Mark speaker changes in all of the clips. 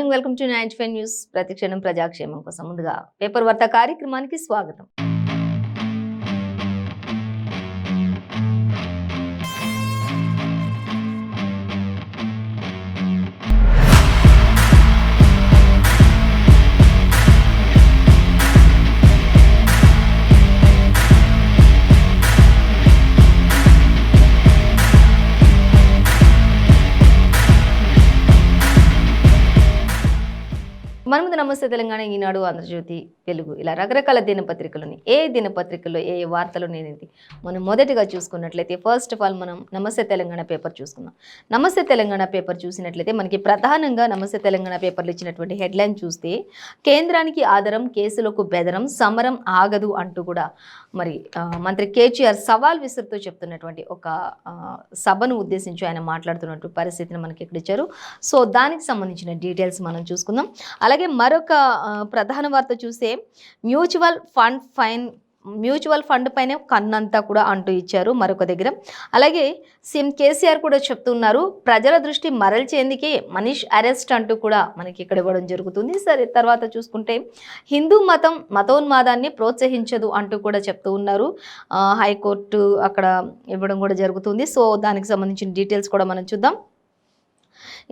Speaker 1: Morning welcome to 95 news. ప్రతిక్షణం ప్రజాక్షేమం కోసం ముందుగా పేపర్ వార్తా కార్యక్రమానికి స్వాగతం. మన ముందు నమస్తే తెలంగాణ, ఈనాడు, ఆంధ్రజ్యోతి, తెలుగు ఇలా రకరకాల దినపత్రికలని ఏ దినపత్రికల్లో ఏ వార్తలు నేనేది మనం మొదటిగా చూసుకున్నట్లయితే ఫస్ట్ ఆఫ్ ఆల్ మనం నమస్తే తెలంగాణ పేపర్ చూసుకుందాం. నమస్తే తెలంగాణ పేపర్ చూసినట్లయితే మనకి ప్రధానంగా నమస్తే తెలంగాణ పేపర్లు ఇచ్చినటువంటి హెడ్లైన్ చూస్తే కేంద్రానికి ఆదరం, కేసులకు బెదరం, సమరం ఆగదు అంటూ కూడా మరి మంత్రి కేటీఆర్ సవాల్ విసురుతూ చెప్తున్నటువంటి ఒక సభను ఉద్దేశించి ఆయన మాట్లాడుతున్నటువంటి పరిస్థితిని మనకి ఇక్కడ ఇచ్చారు. సో దానికి సంబంధించిన డీటెయిల్స్ మనం చూసుకుందాం. అలాగే మరొక ప్రధాన వార్త చూస్తే మ్యూచువల్ ఫండ్ పైన కన్నంతా కూడా అంటూ ఇచ్చారు మరొక దగ్గర. అలాగే సీఎం కేసీఆర్ కూడా చెప్తున్నారు ప్రజల దృష్టి మరల్చేందుకే మనీష్ అరెస్ట్ అంటూ కూడా మనకి ఇక్కడ ఇవ్వడం జరుగుతుంది. సరే, తర్వాత చూసుకుంటే హిందూ మతోన్మాదాన్ని ప్రోత్సహించదు అంటూ కూడా చెప్తూ ఉన్నారు. హైకోర్టు అక్కడ ఇవ్వడం కూడా జరుగుతుంది. సో దానికి సంబంధించిన డీటెయిల్స్ కూడా మనం చూద్దాం.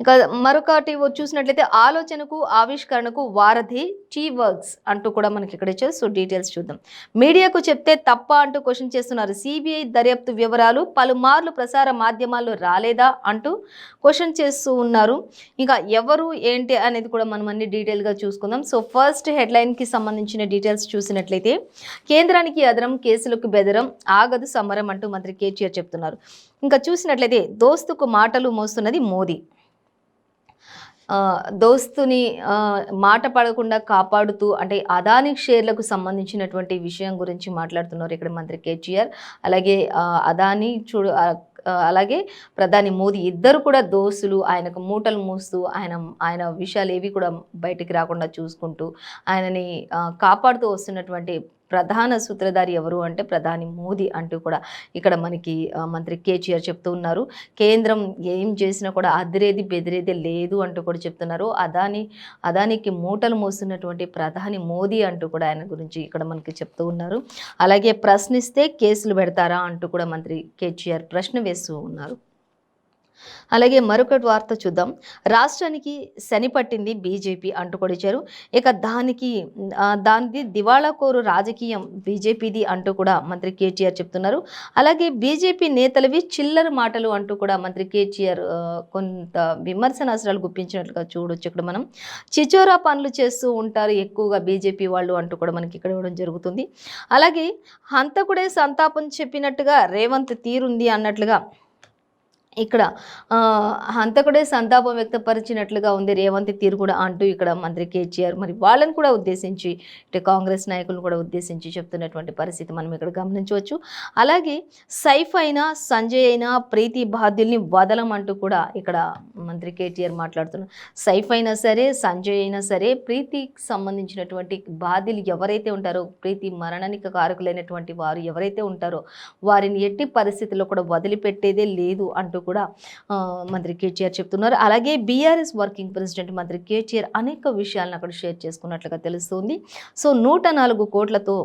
Speaker 1: ఇంకా మరొకటి చూసినట్లయితే ఆలోచనకు ఆవిష్కరణకు వారధి టీ వర్క్స్ అంటూ కూడా మనకి ఇక్కడ ఇచ్చారు. సో డీటెయిల్స్ చూద్దాం. మీడియాకు చెప్తే తప్ప అంటూ క్వశ్చన్ చేస్తున్నారు. సిబిఐ దర్యాప్తు వివరాలు పలుమార్లు ప్రసార మాధ్యమాల్లో రాలేదా అంటూ క్వశ్చన్ చేస్తూ ఉన్నారు. ఇంకా ఎవరు ఏంటి అనేది కూడా మనం అన్ని డీటెయిల్గా చూసుకుందాం. సో ఫస్ట్ హెడ్లైన్కి సంబంధించిన డీటెయిల్స్ చూసినట్లయితే కేంద్రానికి అదరం, కేసులకు బెదరం, ఆగదు సమరం అంటూ మంత్రి కేటీఆర్ చెప్తున్నారు. ఇంకా చూసినట్లయితే దోస్తుకు మాటలు మోస్తున్నది మోదీ. దోస్తుని మాట పడకుండా కాపాడుతూ అంటే అదానీ షేర్లకు సంబంధించినటువంటి విషయం గురించి మాట్లాడుతున్నారు ఇక్కడ మంత్రి కేటీఆర్. అలాగే అదానీ అలాగే ప్రధాని మోదీ ఇద్దరు కూడా దోస్తులు, ఆయనకు మూటలు మోస్తూ ఆయన విషయాలు ఏవి కూడా బయటికి రాకుండా చూసుకుంటూ ఆయనని కాపాడుతూ వస్తున్నటువంటి ప్రధాన సూత్రధారి ఎవరు అంటే ప్రధాని మోదీ అంటూ కూడా ఇక్కడ మనకి మంత్రి కేటీఆర్ చెప్తూ ఉన్నారు. కేంద్రం ఏం చేసినా కూడా అదిరేది బెదిరేది లేదు అంటూ కూడా చెప్తున్నారు. అదానికి మూటలు మోస్తున్నటువంటి ప్రధాని మోదీ అంటూ కూడా ఆయన గురించి ఇక్కడ మనకి చెప్తూ ఉన్నారు. అలాగే ప్రశ్నిస్తే కేసులు పెడతారా అంటూ కూడా మంత్రి కేటీఆర్ ప్రశ్న వేస్తూ ఉన్నారు. అలాగే మరొకటి వార్త చూద్దాం. రాష్ట్రానికి శని పట్టింది బీజేపీ అంటూ కూడా ఇచ్చారు. ఇక దానికి దివాళా కోరు రాజకీయం బీజేపీది అంటూ కూడా మంత్రి కేటీఆర్ చెప్తున్నారు. అలాగే బీజేపీ నేతలవి చిల్లర మాటలు అంటూ కూడా మంత్రి కేటీఆర్ కొంత విమర్శనాస్త్రాలు గుప్పించినట్లుగా చూడొచ్చు. ఇక్కడ మనం చిచోరా పనులు చేస్తూ ఉంటారు ఎక్కువగా బీజేపీ వాళ్ళు అంటూ కూడా మనకి ఇక్కడ ఇవ్వడం జరుగుతుంది. అలాగే హంతకుడే సంతాపం చెప్పినట్టుగా రేవంత్ తీరుంది అన్నట్లుగా ఇక్కడ హంతకుడే సంతాపం వ్యక్తపరిచినట్లుగా ఉంది రేవంత్ తీరు కూడా అంటూ ఇక్కడ మంత్రి కేటీఆర్ మరి వాళ్ళని కూడా ఉద్దేశించి ఇటు కాంగ్రెస్ నాయకులను కూడా ఉద్దేశించి చెప్తున్నటువంటి పరిస్థితి మనం ఇక్కడ గమనించవచ్చు. అలాగే సైఫ్ అయినా సంజయ్ అయినా ప్రీతి బాధ్యుల్ని వదలమంటూ కూడా ఇక్కడ మంత్రి కేటీఆర్ మాట్లాడుతున్నారు. సైఫ్ అయినా సరే, సంజయ్ అయినా సరే, ప్రీతికి సంబంధించినటువంటి బాధ్యులు ఎవరైతే ఉంటారో, ప్రీతి మరణానికి కారకులైనటువంటి వారు ఎవరైతే ఉంటారో వారిని ఎట్టి పరిస్థితుల్లో కూడా వదిలిపెట్టేదే లేదు అంటూ కూడా మంత్రి కేటీఆర్ చెప్తున్నారు. అలాగే బీఆర్ఎస్ వర్కింగ్ ప్రెసిడెంట్ మంత్రి కేటీఆర్ అనేక విషయాలను అక్కడ షేర్ చేసుకున్నట్లుగా తెలుస్తుంది. సో 104 కోట్లతో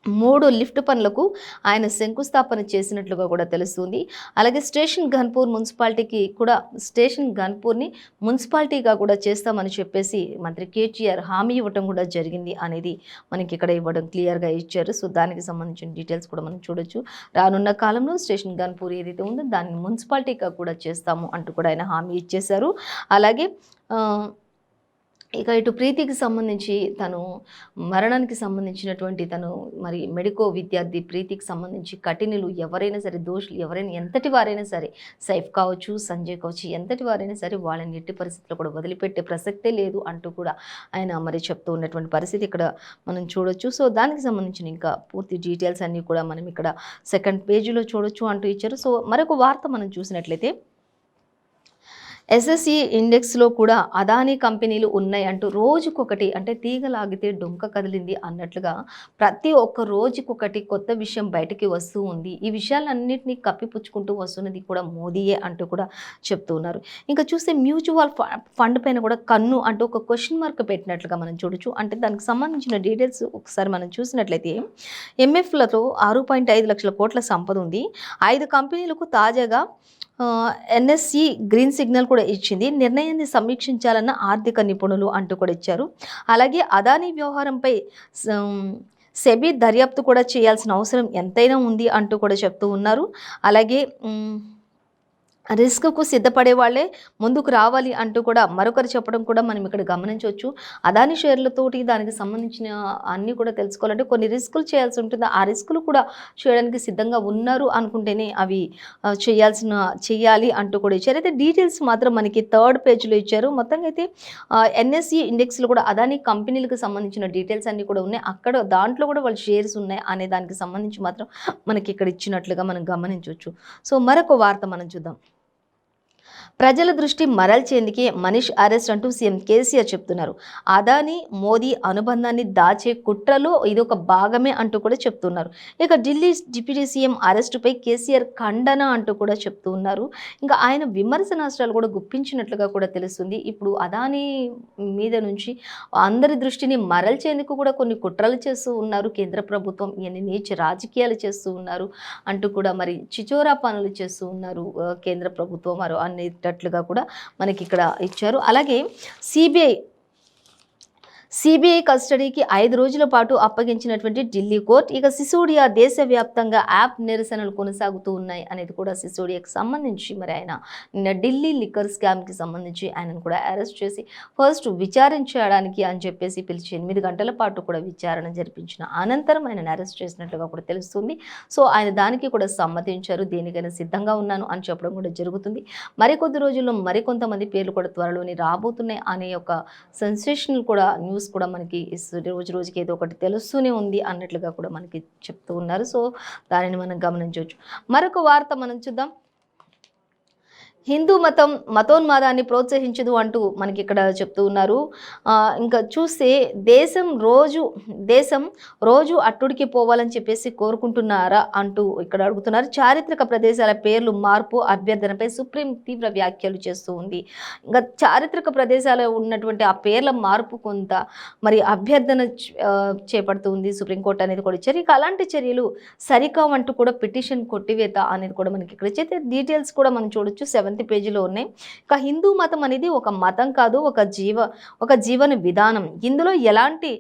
Speaker 1: 3 లిఫ్ట్ పనులకు ఆయన శంకుస్థాపన చేసినట్లుగా కూడా తెలుస్తుంది. అలాగే స్టేషన్ గన్పూర్ని మున్సిపాలిటీగా కూడా చేస్తామని చెప్పేసి మంత్రి కేటీఆర్ హామీ ఇవ్వటం కూడా జరిగింది అనేది మనకి ఇక్కడ ఇవ్వడం క్లియర్గా ఇచ్చారు. సో దానికి సంబంధించిన డీటెయిల్స్ కూడా మనం చూడొచ్చు. రానున్న కాలంలో స్టేషన్ గన్పూర్ ఏదైతే ఉందో దాన్ని మున్సిపాలిటీగా కూడా చేస్తాము అంటూ కూడా ఆయన హామీ ఇచ్చేశారు. అలాగే ఇక ఇటు ప్రీతికి సంబంధించి తను మరణానికి సంబంధించినటువంటి తను మరి మెడికో విద్యార్థి ప్రీతికి సంబంధించి కఠినలు ఎవరైనా సరే, దోషులు ఎవరైనా ఎంతటి వారైనా సరే, సైఫ్ కావచ్చు, సంజయ్ కావచ్చు, ఎంతటి వారైనా సరే వాళ్ళని ఎట్టి పరిస్థితుల్లో కూడా వదిలిపెట్టే ప్రసక్తే లేదు అంటూ కూడా ఆయన మరి చెప్తూ ఉన్నటువంటి పరిస్థితి ఇక్కడ మనం చూడొచ్చు. సో దానికి సంబంధించిన ఇంకా పూర్తి డీటెయిల్స్ అన్నీ కూడా మనం ఇక్కడ సెకండ్ పేజీలో చూడొచ్చు అంటూ ఇచ్చారు. సో మరొక వార్త మనం చూసినట్లయితే ఎస్ఎస్ఈ ఇండెక్స్లో కూడా అదానీ కంపెనీలు ఉన్నాయి అంటూ రోజుకొకటి, అంటే తీగ లాగితే డొంక కదిలింది అన్నట్లుగా ప్రతి ఒక్క రోజుకొకటి కొత్త విషయం బయటికి వస్తూ ఉంది. ఈ విషయాలన్నింటినీ కప్పిపుచ్చుకుంటూ వస్తున్నది కూడా మోదీయే అంటూ కూడా చెప్తూ ఉన్నారు. ఇంకా చూస్తే మ్యూచువల్ ఫండ్ పైన కూడా కన్ను అంటూ ఒక క్వశ్చన్ మార్క్ పెట్టినట్లుగా మనం చూడొచ్చు. అంటే దానికి సంబంధించిన డీటెయిల్స్ ఒకసారి మనం చూసినట్లయితే ఎంఎఫ్లతో 6.5 లక్షల కోట్ల సంపద ఉంది. 5 కంపెనీలకు తాజాగా ఎన్ఎస్సి గ్రీన్ సిగ్నల్ కూడా ఇచ్చింది. నిర్ణయాన్ని సమీక్షించాలన్న ఆర్థిక నిపుణులు అంటూ కూడా ఇచ్చారు. అలాగే అదానీ వ్యవహారంపై సెబీ దర్యాప్తు కూడా చేయాల్సిన అవసరం ఎంతైనా ఉంది అంటూ కూడా చెప్తూ ఉన్నారు. అలాగే రిస్క్కు సిద్ధపడే వాళ్ళే ముందుకు రావాలి అంటూ కూడా మరొకరు చెప్పడం కూడా మనం ఇక్కడ గమనించవచ్చు. అదాని షేర్లతోటి దానికి సంబంధించిన అన్నీ కూడా తెలుసుకోవాలంటే కొన్ని రిస్కులు చేయాల్సి ఉంటుంది. ఆ రిస్కులు కూడా చేయడానికి సిద్ధంగా ఉన్నారు అనుకుంటేనే అవి చేయాలి అంటూ కూడా ఇచ్చారు. అయితే డీటెయిల్స్ మాత్రం మనకి 3rd పేజ్లో ఇచ్చారు. మొత్తంగా అయితే ఎన్ఎస్ఈ ఇండెక్స్లో కూడా అదాని కంపెనీలకు సంబంధించిన డీటెయిల్స్ అన్నీ కూడా ఉన్నాయి. అక్కడ దాంట్లో కూడా వాళ్ళ షేర్స్ ఉన్నాయి అనే దానికి సంబంధించి మాత్రం మనకి ఇక్కడ ఇచ్చినట్లుగా మనం గమనించవచ్చు. సో మరొక వార్త మనం చూద్దాం. ప్రజల దృష్టి మరల్చేందుకే మనీష్ అరెస్ట్ అంటూ సీఎం కేసీఆర్ చెప్తున్నారు. అదానీ మోదీ అనుబంధాన్ని దాచే కుట్రలో ఇదొక భాగమే అంటూ కూడా చెప్తున్నారు. ఇక ఢిల్లీ డిప్యూటీ సీఎం అరెస్టుపై కేసీఆర్ ఖండన అంటూ కూడా చెప్తూ ఉన్నారు. ఇంకా ఆయన విమర్శనాస్త్రాలు కూడా గుప్పించినట్లుగా కూడా తెలుస్తుంది. ఇప్పుడు అదానీ మీద నుంచి అందరి దృష్టిని మరల్చేందుకు కూడా కొన్ని కుట్రలు చేస్తూ ఉన్నారు కేంద్ర ప్రభుత్వం. ఇవన్నీ నీచ రాజకీయాలు చేస్తూ ఉన్నారు అంటూ కూడా మరి చిచోరా పనులు చేస్తూ ఉన్నారు కేంద్ర ప్రభుత్వం వారు అనేటట్లుగా కూడా మనకి ఇక్కడ ఇచ్చారు. అలాగే సిబిఐ కస్టడీకి 5 రోజుల పాటు అప్పగించినటువంటి ఢిల్లీ కోర్టు. ఇక సిసోడియా దేశవ్యాప్తంగా యాప్ నిరసనలు కొనసాగుతూ ఉన్నాయి అనేది కూడా సిసోడియాకి సంబంధించి మరి ఆయన నిన్న ఢిల్లీ లిక్కర్ స్కామ్కి సంబంధించి ఆయనను కూడా అరెస్ట్ చేసి ఫస్ట్ విచారించడానికి అని చెప్పేసి పిలిచి 8 గంటల పాటు కూడా విచారణ జరిపించిన అనంతరం ఆయనను అరెస్ట్ చేసినట్లుగా కూడా తెలుస్తుంది. సో ఆయన దానికి కూడా సమ్మతించారు. దేనికైనా సిద్ధంగా ఉన్నాను అని చెప్పడం కూడా జరుగుతుంది. మరికొద్ది రోజుల్లో మరికొంతమంది పేర్లు కూడా త్వరలోనే రాబోతున్నాయి అనే ఒక సెన్సేషనల్ కూడా న్యూస్ కూడా మనకి రోజుకి ఏదో ఒకటి తెలుస్తూనే ఉంది అన్నట్లుగా కూడా మనకి చెప్తూ ఉన్నారు. సో దానిని మనం గమనించవచ్చు. మరొక వార్త మనం చూద్దాం. హిందూ మతోన్మాదాన్ని ప్రోత్సహించదు అంటూ మనకి ఇక్కడ చెప్తూ ఉన్నారు. ఇంకా చూస్తే దేశం రోజు అట్టుడికి పోవాలని చెప్పేసి కోరుకుంటున్నారా అంటూ ఇక్కడ అడుగుతున్నారు. చారిత్రక ప్రదేశాల పేర్లు మార్పు అభ్యర్థనపై సుప్రీం తీవ్ర వ్యాఖ్యలు చేస్తూ ఉంది. ఇంకా చారిత్రక ప్రదేశాలు ఉన్నటువంటి ఆ పేర్ల మార్పు కొంత మరి అభ్యర్థన చేపడుతూ ఉంది సుప్రీంకోర్టు అనేది కూడా ఇచ్చారు. ఇక అలాంటి చర్యలు సరికావంటూ కూడా పిటిషన్ కొట్టివేత అనేది కూడా మనకి ఇక్కడ ఇచ్చే డీటెయిల్స్ కూడా మనం చూడొచ్చు. 7th పేజీలో ఉన్నాయి. ఇక హిందూ మతం అనేది ఒక మతం కాదు, ఒక జీవన విధానం. ఇందులో ఎలాంటి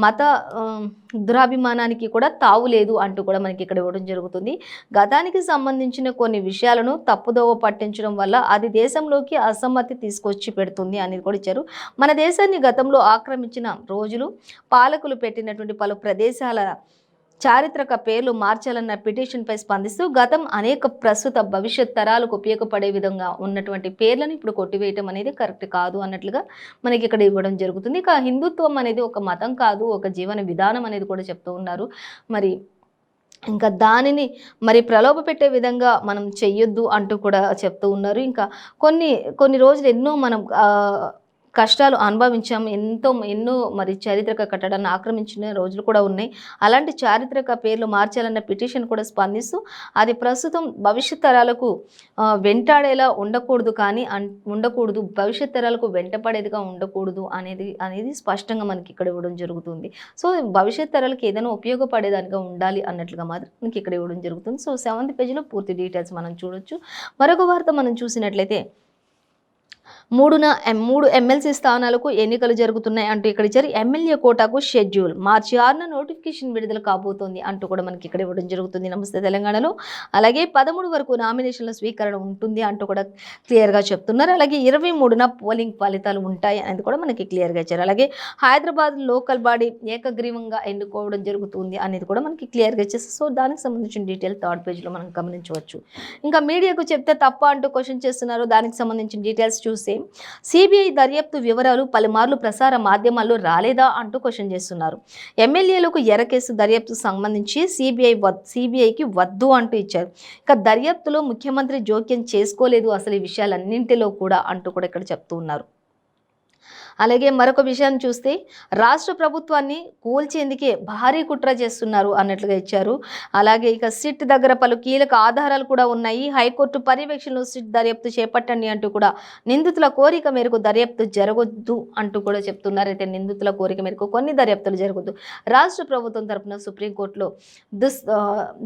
Speaker 1: మత దురాభిమానానికి కూడా తావు లేదు అంటూ కూడా మనకి ఇక్కడ ఇవ్వడం జరుగుతుంది. గతానికి సంబంధించిన కొన్ని విషయాలను తప్పుదోవ పట్టించడం వల్ల అది దేశంలోకి అసమ్మతి తీసుకొచ్చి పెడుతుంది అనేది కూడా ఇచ్చారు. మన దేశాన్ని గతంలో ఆక్రమించిన రోజులు పాలకులు పెట్టినటువంటి పలు ప్రదేశాల చారిత్రక పేర్లు మార్చాలన్న పిటిషన్పై స్పందిస్తూ గతం అనేక ప్రస్తుత భవిష్యత్ తరాలకు ఉపయోగపడే విధంగా ఉన్నటువంటి పేర్లను ఇప్పుడు కొట్టివేయటం అనేది కరెక్ట్ కాదు అన్నట్లుగా మనకి ఇక్కడ ఇవ్వడం జరుగుతుంది. ఇక హిందుత్వం అనేది ఒక మతం కాదు, ఒక జీవన విధానం అనేది కూడా చెప్తూ ఉన్నారు. మరి ఇంకా దానిని మరి ప్రలోభ పెట్టే విధంగా మనం చెయ్యొద్దు అంటూ కూడా చెప్తూ ఉన్నారు. ఇంకా కొన్ని రోజులు ఎన్నో మనం కష్టాలు అనుభవించాం. ఎన్నో మరి చారిత్రక కట్టడాన్ని ఆక్రమించిన రోజులు కూడా ఉన్నాయి. అలాంటి చారిత్రక పేర్లు మార్చాలన్న పిటిషన్ కూడా స్పందిస్తూ అది ప్రస్తుతం భవిష్యత్ తరాలకు వెంటాడేలా ఉండకూడదు, భవిష్యత్ తరాలకు వెంటపడేదిగా ఉండకూడదు అనేది స్పష్టంగా మనకి ఇక్కడ ఇవ్వడం జరుగుతుంది. సో భవిష్యత్ తరాలకు ఏదైనా ఉపయోగపడేదానిగా ఉండాలి అన్నట్లుగా మాత్రం మనకి ఇక్కడ ఇవ్వడం జరుగుతుంది. సో 7th పేజీలో పూర్తి డీటెయిల్స్ మనం చూడొచ్చు. మరొక వార్త మనం చూసినట్లయితే 3 ఎమ్మెల్సీ స్థానాలకు ఎన్నికలు జరుగుతున్నాయి అంటూ ఇక్కడ ఇచ్చారు. ఎమ్మెల్యే కోటాకు షెడ్యూల్ మార్చి 6న నోటిఫికేషన్ విడుదల కాబోతోంది అంటూ కూడా మనకి ఇక్కడ ఇవ్వడం జరుగుతుంది. నమస్తే తెలంగాణలో. అలాగే 13 వరకు నామినేషన్ల స్వీకరణ ఉంటుంది అంటూ కూడా క్లియర్గా చెప్తున్నారు. అలాగే 23న పోలింగ్ ఫలితాలు ఉంటాయి అనేది కూడా మనకి క్లియర్గా ఇచ్చారు. అలాగే హైదరాబాద్ లోకల్ బాడీ ఏకగ్రీవంగా ఎన్నుకోవడం జరుగుతుంది అనేది కూడా మనకి క్లియర్గా ఇచ్చేసి సో దానికి సంబంధించిన డీటెయిల్ 3rd పేజ్లో మనం గమనించవచ్చు. ఇంకా మీడియాకు చెప్తే తప్ప అంటూ క్వశ్చన్ చేస్తున్నారు. దానికి సంబంధించిన డీటెయిల్స్ చూస్తే సిబిఐ దర్యాప్తు వివరాలు పలుమార్లు ప్రసార మాధ్యమాల్లో రాలేదా అంటూ క్వశ్చన్ చేస్తున్నారు. ఎమ్మెల్యేలకు ఎర్ర కేసు దర్యాప్తుకు సంబంధించి సిబిఐకి వద్దు అంటూ ఇచ్చారు. ఇక దర్యాప్తులో ముఖ్యమంత్రి జోక్యం చేసుకోలేదు అసలు ఈ విషయాలన్నింటిలో కూడా అంటూ కూడా ఇక్కడ చెప్తూ ఉన్నారు. అలాగే మరొక విషయాన్ని చూస్తే రాష్ట్ర ప్రభుత్వాన్ని కూల్చేందుకే భారీ కుట్ర చేస్తున్నారు అన్నట్లుగా ఇచ్చారు. అలాగే ఇక సిట్ దగ్గర పలు కీలక ఆధారాలు కూడా ఉన్నాయి. హైకోర్టు పర్యవేక్షణలో సిట్ దర్యాప్తు చేపట్టండి అంటూ కూడా నిందితుల కోరిక మేరకు దర్యాప్తు జరగొద్దు అంటూ కూడా చెప్తున్నారు. అయితే నిందితుల కోరిక మేరకు కొన్ని దర్యాప్తులు జరగొద్దు. రాష్ట్ర ప్రభుత్వం తరపున సుప్రీంకోర్టులో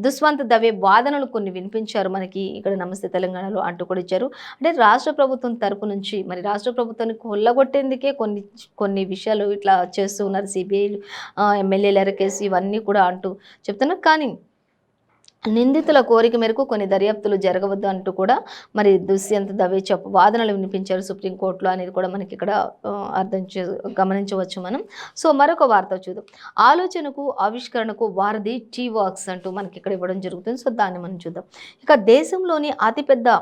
Speaker 1: దుష్వంత్ దవే వాదనలు కొన్ని వినిపించారు మనకి ఇక్కడ నమస్తే తెలంగాణలో అంటూ కూడా ఇచ్చారు. అంటే రాష్ట్ర ప్రభుత్వం తరపు నుంచి మరి రాష్ట్ర ప్రభుత్వాన్ని కొల్లగొట్టేందుకే కొన్ని విషయాలు ఇట్లా చేస్తూ ఉన్నారు. సిబిఐ ఎమ్మెల్యేల ఎర్ర కేసు ఇవన్నీ కూడా అంటూ చెప్తున్నారు. కానీ నిందితుల కోరిక మేరకు కొన్ని దర్యాప్తులు జరగవద్దు అంటూ కూడా మరి దుష్యంత్ దవే వాదనలు వినిపించారు సుప్రీంకోర్టులో అనేది కూడా మనకి ఇక్కడ గమనించవచ్చు మనం. సో మరొక వార్త చూద్దాం. ఆలోచనకు ఆవిష్కరణకు వారధి టీ వర్క్స్ అంటూ మనకి ఇక్కడ ఇవ్వడం జరుగుతుంది. సో దాన్ని మనం చూద్దాం. ఇక దేశంలోని అతిపెద్ద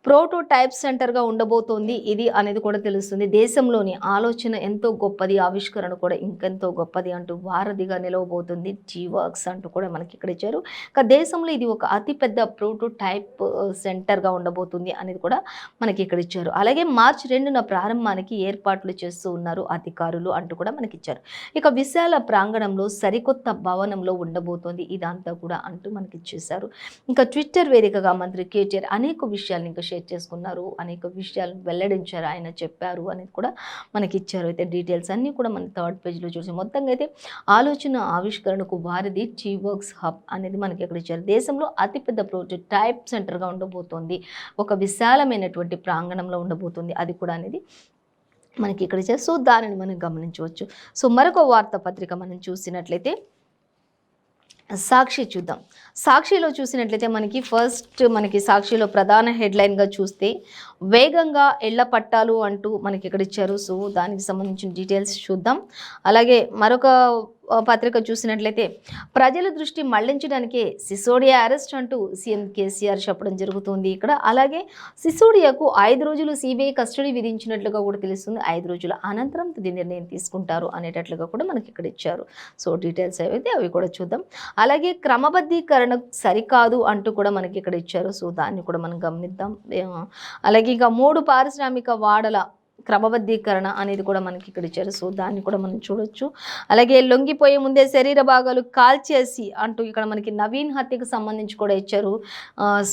Speaker 1: ప్రోటోటైప్ సెంటర్గా ఉండబోతోంది ఇది అనేది కూడా తెలుస్తుంది. దేశంలోని ఆలోచన ఎంతో గొప్పది, ఆవిష్కరణ కూడా ఇంకెంతో గొప్పది అంటూ వారధిగా నిలవబోతుంది టీ వర్క్స్ అంటూ కూడా మనకి ఇక్కడ ఇచ్చారు. ఇక దేశంలో ఇది ఒక అతిపెద్ద ప్రోటోటైప్ సెంటర్గా ఉండబోతుంది అనేది కూడా మనకి ఇక్కడ ఇచ్చారు. అలాగే మార్చి 2న ప్రారంభానికి ఏర్పాట్లు చేస్తూ ఉన్నారు అధికారులు అంటూ కూడా మనకి ఇచ్చారు. ఇక విశాల ప్రాంగణంలో సరికొత్త భవనంలో ఉండబోతోంది ఇదంతా కూడా అంటూ మనకి ఇచ్చేశారు. ఇంకా ట్విట్టర్ వేదికగా మంత్రి కేటీఆర్ అనేక విషయాలు ఇంకా షేర్ చేసుకున్నారు, అనేక విషయాలు వెల్లడించారు, ఆయన చెప్పారు అనేది కూడా మనకి ఇచ్చారు. అయితే డీటెయిల్స్ అన్నీ కూడా మన 3rd పేజ్లో చూసి మొత్తంగా అయితే ఆలోచన ఆవిష్కరణకు వారిది టీ వర్క్స్ హబ్ అనేది మనకి ఎక్కడ ఇచ్చారు. దేశంలో అతిపెద్ద ప్రోటోటైప్ సెంటర్గా ఉండబోతోంది, ఒక విశాలమైనటువంటి ప్రాంగణంలో ఉండబోతుంది అది కూడా అనేది మనకి ఇక్కడ ఇచ్చారు. సో దానిని మనం గమనించవచ్చు. సో మరొక వార్తాపత్రిక మనం చూసినట్లయితే సాక్షి చూద్దాం. సాక్షిలో చూసినట్లయితే మనకి సాక్షిలో ప్రధాన హెడ్లైన్గా చూస్తే వేగంగా ఇళ్ల పట్టాలు అంటూ మనకి ఇక్కడ ఇచ్చారు. సో దానికి సంబంధించిన డీటెయిల్స్ చూద్దాం. అలాగే మరొక పత్రిక చూసినట్లయితే ప్రజల దృష్టి మళ్లించడానికే సిసోడియా అరెస్ట్ అంటూ సీఎం కేసీఆర్ చెప్పడం జరుగుతుంది ఇక్కడ. అలాగే సిసోడియాకు 5 రోజులు సిబిఐ కస్టడీ విధించినట్లుగా కూడా తెలుస్తుంది. 5 రోజుల అనంతరం తుది నిర్ణయం తీసుకుంటారు అనేటట్లుగా కూడా మనకి ఇక్కడ ఇచ్చారు. సో డీటెయిల్స్ ఏవైతే అవి కూడా చూద్దాం. అలాగే క్రమబద్ధీకరణ సరికాదు అంటూ కూడా మనకి ఇక్కడ ఇచ్చారు. సో దాన్ని కూడా మనం గమనిద్దాం. అలాగే ఇంకా 3 పారిశ్రామిక వాడల క్రమబద్ధీకరణ అనేది కూడా మనకి ఇక్కడ ఇచ్చారు. సో దాన్ని కూడా మనం చూడొచ్చు. అలాగే లొంగిపోయే ముందే శరీర భాగాలు కాల్చేసి అంటూ ఇక్కడ మనకి నవీన్ హత్యకు సంబంధించి కూడా ఇచ్చారు.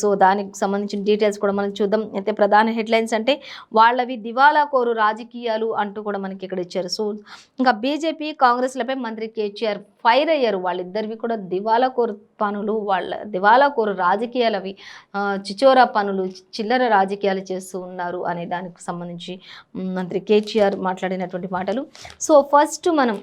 Speaker 1: సో దానికి సంబంధించిన డీటెయిల్స్ కూడా మనం చూద్దాం. అయితే ప్రధాన హెడ్లైన్స్ అంటే వాళ్ళవి దివాలా కోరు రాజకీయాలు అంటూ కూడా మనకి ఇక్కడ ఇచ్చారు. సో ఇంకా బీజేపీ కాంగ్రెస్లపై మంత్రి కేటీఆర్ ఫైర్ అయ్యారు. వాళ్ళిద్దరివి కూడా దివాలా కోరు పనులు, వాళ్ళ దివాలా కోరు రాజకీయాలు, అవి చిచోరా పనులు, చిల్లర రాజకీయాలు చేస్తూ ఉన్నారు అనే దానికి సంబంధించి మంత్రి కేటీఆర్ మాట్లాడినటువంటి మాటలు. సో ఫస్ట్ మనం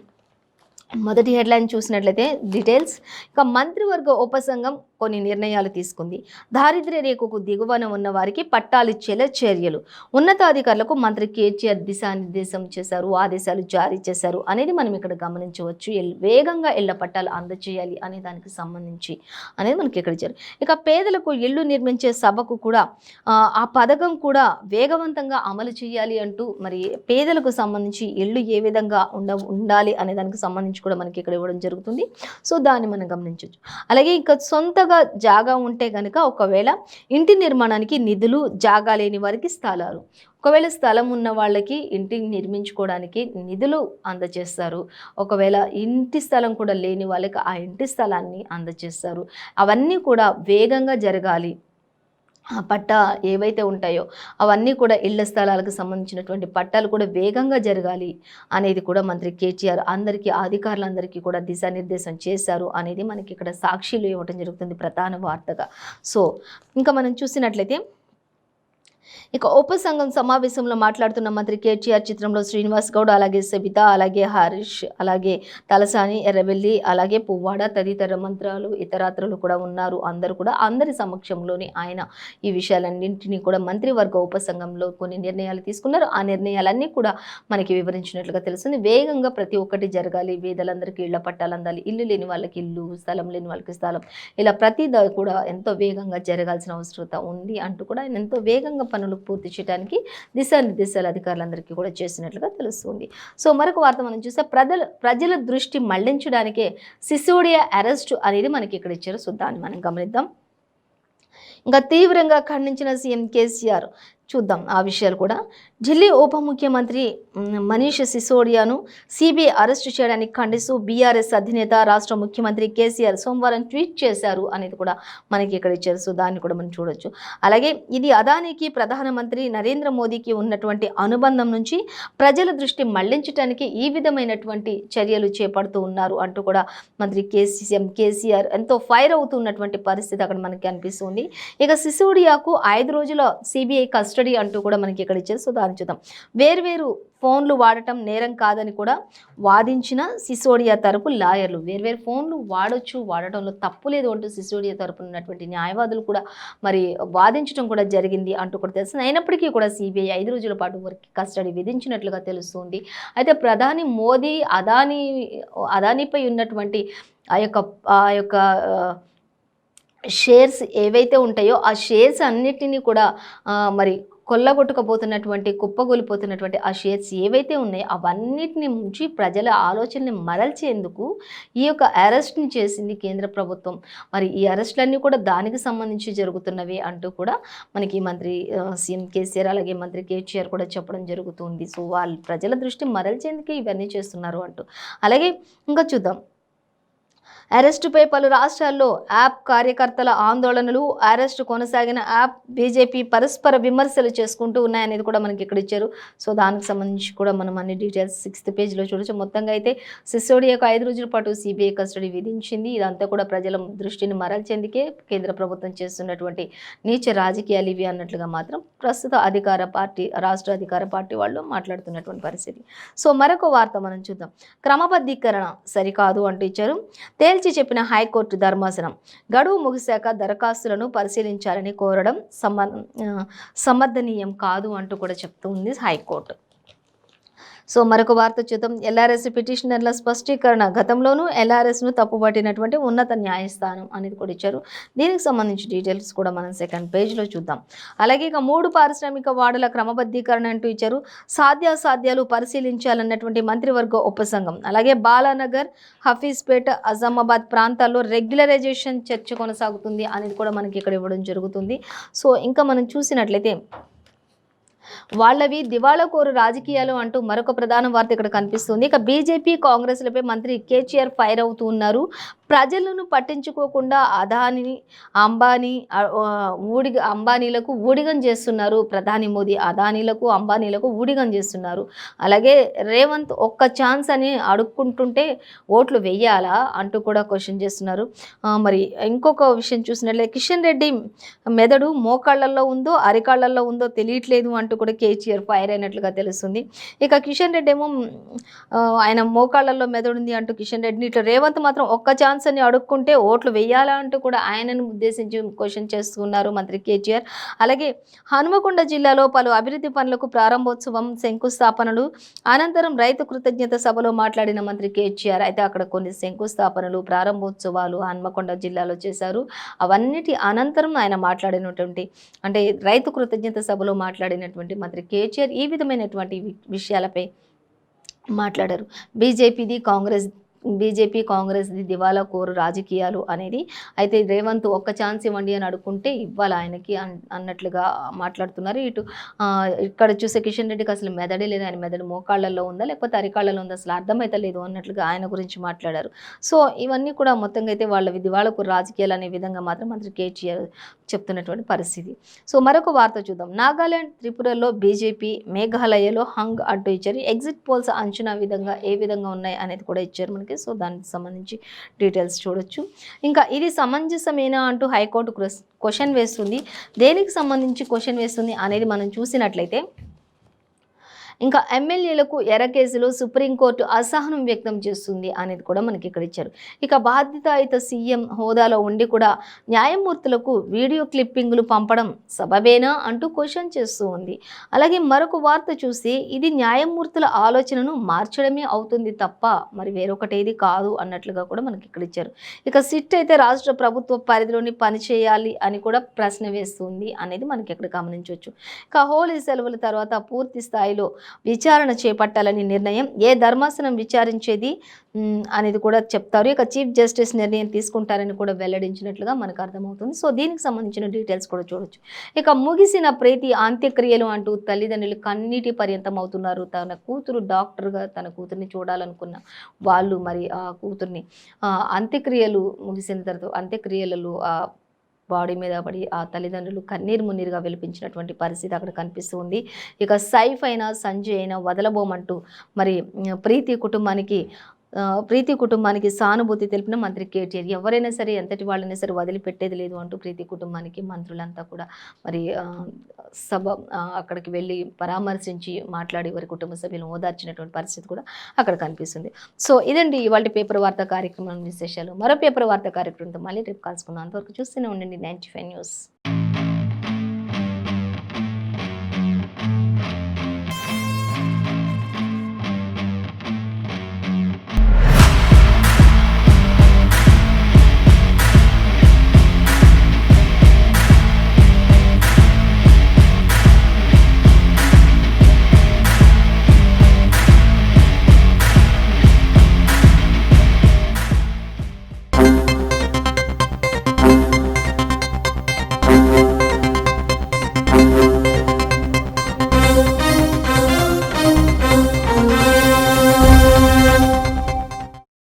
Speaker 1: మొదటి హెడ్లైన్ చూసినట్లయితే డీటెయిల్స్. ఇక మంత్రివర్గ ఉపసంఘం కొన్ని నిర్ణయాలు తీసుకుంది. దారిద్ర్య రేఖకు దిగువన ఉన్న వారికి పట్టాలిచ్చేలా చర్యలు. ఉన్నతాధికారులకు మంత్రి కేటీఆర్ దిశానిర్దేశం చేశారు, ఆదేశాలు జారీ చేశారు అనేది మనం ఇక్కడ గమనించవచ్చు. వేగంగా ఇళ్ల పట్టాలు అందజేయాలి అనే దానికి సంబంధించి అనేది మనకి ఇక్కడ ఇచ్చారు. ఇక పేదలకు ఇళ్లు నిర్మించే సభకు కూడా ఆ పథకం కూడా వేగవంతంగా అమలు చేయాలి అంటూ మరి పేదలకు సంబంధించి ఇళ్ళు ఏ విధంగా ఉండాలి అనే దానికి సంబంధించి కూడా మనకి ఇక్కడ ఇవ్వడం జరుగుతుంది. సో దాన్ని మనం గమనించవచ్చు. అలాగే ఇంకా సొంతగా జాగా ఉంటే కనుక ఒకవేళ ఇంటి నిర్మాణానికి నిధులు, జాగా లేని వారికి స్థలాలు, ఒకవేళ స్థలం ఉన్న వాళ్ళకి ఇంటిని నిర్మించుకోవడానికి నిధులు అందజేస్తారు. ఒకవేళ ఇంటి స్థలం కూడా లేని వాళ్ళకి ఆ ఇంటి స్థలాన్ని అందజేస్తారు. అవన్నీ కూడా వేగంగా జరగాలి. ఆ పట్టా ఏవైతే ఉంటాయో అవన్నీ కూడా ఇళ్ల స్థలాలకు సంబంధించినటువంటి పట్టాలు కూడా వేగంగా జరగాలి అనేది కూడా మంత్రి కేటీఆర్ అందరికీ, అధికారులందరికీ కూడా దిశానిర్దేశం చేశారు అనేది మనకి ఇక్కడ సాక్షిలో ఇవ్వడం జరుగుతుంది ప్రధాన వార్తగా. సో ఇంకా మనం చూసినట్లయితే ఇక ఉపసంఘం సమావేశంలో మాట్లాడుతున్న మంత్రి కేటీఆర్ చిత్రంలో శ్రీనివాస్ గౌడ్, అలాగే సబిత, అలాగే హరీష్, అలాగే తలసాని, ఎర్రబెల్లి, అలాగే పువ్వాడ తదితర మంత్రాలు ఇతరాత్రులు కూడా ఉన్నారు. అందరి సమక్షంలోనే ఆయన ఈ విషయాలన్నింటినీ కూడా మంత్రివర్గ ఉపసంఘంలో కొన్ని నిర్ణయాలు తీసుకున్నారు. ఆ నిర్ణయాలన్నీ కూడా మనకి వివరించినట్లుగా తెలుస్తుంది. వేగంగా ప్రతి ఒక్కటి జరగాలి, పేదలందరికీ ఇళ్ల పట్టాలు అందాలి, ఇల్లు లేని వాళ్ళకి ఇల్లు, స్థలం లేని వాళ్ళకి స్థలం, ఇలా ప్రతి కూడా ఎంతో వేగంగా జరగాల్సిన అవసరత ఉంది అంటూ కూడా ఆయన ఎంతో వేగంగా పనులు పూర్తి చేయడానికి దిశానిర్దేశాలు అధికారులందరికీ కూడా చేసినట్లుగా తెలుస్తుంది. సో మరొక వార్త మనం చూస్తే ప్రజల దృష్టి మళ్లించడానికే సిసోడియా అరెస్టు అనేది మనకి ఇక్కడ ఇచ్చారు. సో దాన్ని మనం గమనిద్దాం. ఇంకా తీవ్రంగా ఖండించిన సీఎం కేసీఆర్. చూద్దాం ఆ విషయాలు కూడా. ఢిల్లీ ఉప ముఖ్యమంత్రి మనీష్ సిసోడియాను సిబిఐ అరెస్టు చేయడానికి ఖండిస్తూ బీఆర్ఎస్ అధినేత రాష్ట్ర ముఖ్యమంత్రి కేసీఆర్ సోమవారం ట్వీట్ చేశారు అనేది కూడా మనకి ఇక్కడ ఇచ్చారు. సో దాన్ని కూడా మనం చూడొచ్చు. అలాగే ఇది అదానికి ప్రధానమంత్రి నరేంద్ర మోదీకి ఉన్నటువంటి అనుబంధం నుంచి ప్రజల దృష్టి మళ్లించడానికి ఈ విధమైనటువంటి చర్యలు చేపడుతూ ఉన్నారు అంటూ కూడా మంత్రి సీఎం కేసీఆర్ ఎంతో ఫైర్ అవుతున్నటువంటి పరిస్థితి అక్కడ మనకి అనిపిస్తుంది. ఇక సిసోడియాకు 5 రోజుల సిబిఐ కస్టడీ అంటూ కూడా మనకి ఇక్కడ ఇచ్చారు. సో దాన్ని చూద్దాం. వేర్వేరు ఫోన్లు వాడటం నేరం కాదని కూడా వాదించిన సిసోడియా తరపు లాయర్లు. వేర్వేరు ఫోన్లు వాడటంలో తప్పు లేదు అంటూ సిసోడియా తరపున ఉన్నటువంటి న్యాయవాదులు కూడా మరి వాదించడం కూడా జరిగింది అంటూ కూడా తెలుస్తుంది. అయినప్పటికీ కూడా సిబిఐ 5 రోజుల పాటు వారికి కస్టడీ విధించినట్లుగా తెలుస్తుంది. అయితే ప్రధాని మోదీ అదానీపై ఉన్నటువంటి ఆ యొక్క షేర్స్ ఏవైతే ఉంటాయో ఆ షేర్స్ అన్నిటినీ కూడా మరి కొల్లగొట్టుకపోతున్నటువంటి కుప్పగొలిపోతున్నటువంటి ఆ షేర్స్ ఏవైతే ఉన్నాయో అవన్నిటిని నుంచి ప్రజల ఆలోచనని మరల్చేందుకు ఈ యొక్క అరెస్ట్ని చేసింది కేంద్ర ప్రభుత్వం. మరి ఈ అరెస్టులన్నీ కూడా దానికి సంబంధించి జరుగుతున్నవి అంటూ కూడా మనకి మంత్రి సీఎం కేసీఆర్ అలాగే మంత్రి కేటీఆర్ కూడా చెప్పడం జరుగుతుంది. సో వాళ్ళు ప్రజల దృష్టి మరల్చేందుకే ఇవన్నీ చేస్తున్నారు అంటూ. అలాగే ఇంకా చూద్దాం. అరెస్టుపై పలు రాష్ట్రాల్లో యాప్ కార్యకర్తల ఆందోళనలు. అరెస్టు కొనసాగిన యాప్ బీజేపీ పరస్పర విమర్శలు చేసుకుంటూ ఉన్నాయనేది కూడా మనకి ఇక్కడ ఇచ్చారు. సో దానికి సంబంధించి కూడా మనం అన్ని డీటెయిల్స్ 6th పేజీలో చూడొచ్చు. మొత్తంగా అయితే సిసోడియాకు 5 రోజుల పాటు సిబిఐ కస్టడీ విధించింది. ఇదంతా కూడా ప్రజల దృష్టిని మరల్చేందుకే కేంద్ర ప్రభుత్వం చేస్తున్నటువంటి నీచ రాజకీయాలు ఇవి అన్నట్లుగా మాత్రం ప్రస్తుత రాష్ట్ర అధికార పార్టీ వాళ్ళు మాట్లాడుతున్నటువంటి పరిస్థితి. సో మరొక వార్త మనం చూద్దాం. క్రమబద్ధీకరణ సరికాదు అంటూ ఇచ్చారు. తేల్చి చెప్పిన హైకోర్టు ధర్మాసనం. గడువు ముగిశాక దరఖాస్తులను పరిశీలించాలని కోరడం సమర్థనీయం కాదు అంటూ కూడా చెప్తుంది హైకోర్టు. సో మరొక వార్త చూద్దాం. ఎల్ఆర్ఎస్ పిటిషనర్ల స్పష్టీకరణ. గతంలోనూ ఎల్ఆర్ఎస్ను తప్పుపట్టినటువంటి ఉన్నత న్యాయస్థానం అనేది కూడా ఇచ్చారు. దీనికి సంబంధించి డీటెయిల్స్ కూడా మనం 2nd పేజ్లో చూద్దాం. అలాగే ఇక 3 పారిశ్రామిక వార్డుల క్రమబద్ధీకరణ అంటూ ఇచ్చారు. సాధ్యాసాధ్యాలు పరిశీలించాలన్నటువంటి మంత్రివర్గ ఉపసంఘం. అలాగే బాలానగర్, హఫీజ్పేట్, అజామాబాద్ ప్రాంతాల్లో రెగ్యులరైజేషన్ చర్చ కొనసాగుతుంది అనేది కూడా మనకి ఇక్కడ ఇవ్వడం జరుగుతుంది. సో ఇంకా మనం చూసినట్లయితే వాళ్ళవి దివాళాకోరు రాజకీయాలు అంటూ మరొక ప్రధాన వార్త ఇక్కడ కనిపిస్తుంది. ఇక బీజేపీ కాంగ్రెస్లపై మంత్రి కేటీఆర్ ఫైర్ అవుతూ ఉన్నారు. ప్రజలను పట్టించుకోకుండా అంబానీలకు ఊడిగం చేస్తున్నారు. ప్రధాని మోదీ అదానీలకు అంబానీలకు ఊడిగం చేస్తున్నారు. అలాగే రేవంత్ ఒక్క ఛాన్స్ అని అడుక్కుంటుంటే ఓట్లు వెయ్యాలా అంటూ కూడా క్వశ్చన్ చేస్తున్నారు. మరి ఇంకొక విషయం చూసినట్లయితే కిషన్ రెడ్డి మెదడు మోకాళ్ళల్లో ఉందో అరికాళ్ళల్లో ఉందో తెలియట్లేదు అంటూ కూడా కేటీఆర్ ఫైర్ అయినట్లుగా తెలుస్తుంది. ఇక కిషన్ రెడ్డి ఏమో ఆయన మోకాళ్ళల్లో మెదడు ఉంది అంటూ కిషన్ రెడ్డిని, ఇట్లా రేవంత్ మాత్రం ఒక్క ఛాన్స్ అని అడుక్కుంటే ఓట్లు వెయ్యాలా అంటూ కూడా ఆయనను ఉద్దేశించి క్వశ్చన్ చేస్తున్నారు మంత్రి కేటీఆర్. అలాగే హనుమకొండ జిల్లాలో పలు అభివృద్ధి పనులకు ప్రారంభోత్సవం, శంకుస్థాపనలు అనంతరం రైతు కృతజ్ఞత సభలో మాట్లాడిన మంత్రి కేటీఆర్. అయితే అక్కడ కొన్ని శంకుస్థాపనలు, ప్రారంభోత్సవాలు హనుమకొండ జిల్లాలో చేశారు. అవన్నిటి అనంతరం ఆయన మాట్లాడినటువంటి అంటే రైతు కృతజ్ఞత సభలో మాట్లాడినటువంటి మంత్రి కేటీఆర్ ఈ విధమైనటువంటి విషయాలపై మాట్లాడారు. బీజేపీ కాంగ్రెస్ది దివాలా కోరు రాజకీయాలు అనేది. అయితే రేవంత్ ఒక్క ఛాన్స్ ఇవ్వండి అని అడుక్కుంటే ఇవ్వాలి ఆయనకి అన్నట్లుగా మాట్లాడుతున్నారు. ఇక్కడ చూసే కిషన్ రెడ్డికి అసలు మెదడే లేదు, ఆయన మెదడు మోకాళ్ళల్లో ఉందా లేకపోతే అరికాళ్ళలో ఉందా అసలు అర్థమైతే లేదు అన్నట్లుగా ఆయన గురించి మాట్లాడారు. సో ఇవన్నీ కూడా మొత్తంగా అయితే వాళ్ళ దివాలా కోరు రాజకీయాలు అనే విధంగా మాత్రం మంత్రి కేటీఆర్ చెప్తున్నటువంటి పరిస్థితి. సో మరొక వార్త చూద్దాం. నాగాలాండ్, త్రిపురలో బీజేపీ, మేఘాలయలో హంగ్ అంటూ ఇచ్చారు. ఎగ్జిట్ పోల్స్ అంచనా ఏ విధంగా ఉన్నాయి అనేది కూడా ఇచ్చారు మనకి. సో దానికి సంబంధించి డీటెయిల్స్ చూడొచ్చు. ఇంకా ఇది సమంజసమేనా అంటూ హైకోర్టు క్వశ్చన్ వేస్తుంది. దేనికి సంబంధించి క్వశ్చన్ వేస్తుంది అనేది మనం చూసినట్లయితే ఇంకా ఎమ్మెల్యేలకు ఎర్ర కేసులో సుప్రీంకోర్టు అసహనం వ్యక్తం చేస్తుంది అనేది కూడా మనకి ఇక్కడ ఇచ్చారు. ఇక బాధ్యతాయుత సీఎం హోదాలో ఉండి కూడా న్యాయమూర్తులకు వీడియో క్లిప్పింగ్లు పంపడం సబబేనా అంటూ క్వశ్చన్ చేస్తూ ఉంది. అలాగే మరొక వార్త చూసి ఇది న్యాయమూర్తుల ఆలోచనను మార్చడమే అవుతుంది తప్ప మరి వేరొకటేది కాదు అన్నట్లుగా కూడా మనకి ఇక్కడ ఇచ్చారు. ఇక సిట్ అయితే రాష్ట్ర ప్రభుత్వ పరిధిలోని పని చేయాలి అని కూడా ప్రశ్న వేస్తుంది అనేది మనకి ఇక్కడ గమనించవచ్చు. ఇక హోలీ సెలవుల తర్వాత పూర్తి స్థాయిలో విచారణ చేపట్టాలని నిర్ణయం, ఏ ధర్మాసనం విచారించేది అనేది కూడా చెప్తారు. ఇక చీఫ్ జస్టిస్ నిర్ణయం తీసుకుంటారని కూడా వెల్లడించినట్లుగా మనకు అర్థమవుతుంది. సో దీనికి సంబంధించిన డీటెయిల్స్ కూడా చూడొచ్చు. ఇక ముగిసిన ప్రీతి అంత్యక్రియలు అంటూ తల్లిదండ్రులు కన్నీటి పర్యంతం అవుతున్నారు. తన కూతురు డాక్టర్గా తన కూతుర్ని చూడాలనుకున్న వాళ్ళు మరి ఆ కూతుర్ని అంత్యక్రియలు ముగిసిన తర్వాత అంత్యక్రియలలో బాడీ మీద పడి ఆ తల్లిదండ్రులు కన్నీరు మున్నీరుగా విలిపించినటువంటి పరిస్థితి అక్కడ కనిపిస్తుంది. ఇక సైఫ్ అయినా సంజయ్ అయినా వదలబోమంటూ మరి ప్రీతి కుటుంబానికి సానుభూతి తెలిపిన మంత్రి కేటీఆర్. ఎవరైనా సరే ఎంతటి వాళ్ళైనా సరే వదిలిపెట్టేది లేదు అంటూ ప్రీతి కుటుంబానికి మంత్రులంతా కూడా మరి అక్కడికి వెళ్ళి పరామర్శించి మాట్లాడి వారి కుటుంబ సభ్యులను ఓదార్చినటువంటి పరిస్థితి కూడా అక్కడ కనిపిస్తుంది. సో ఇదండి ఇవాళ పేపర్ వార్తా కార్యక్రమం విశేషాలు. మరో పేపర్ వార్తా కార్యక్రమంతో మళ్ళీ రేపు కలుసుకుందాం. అంతవరకు చూస్తూనే ఉండండి 95 న్యూస్.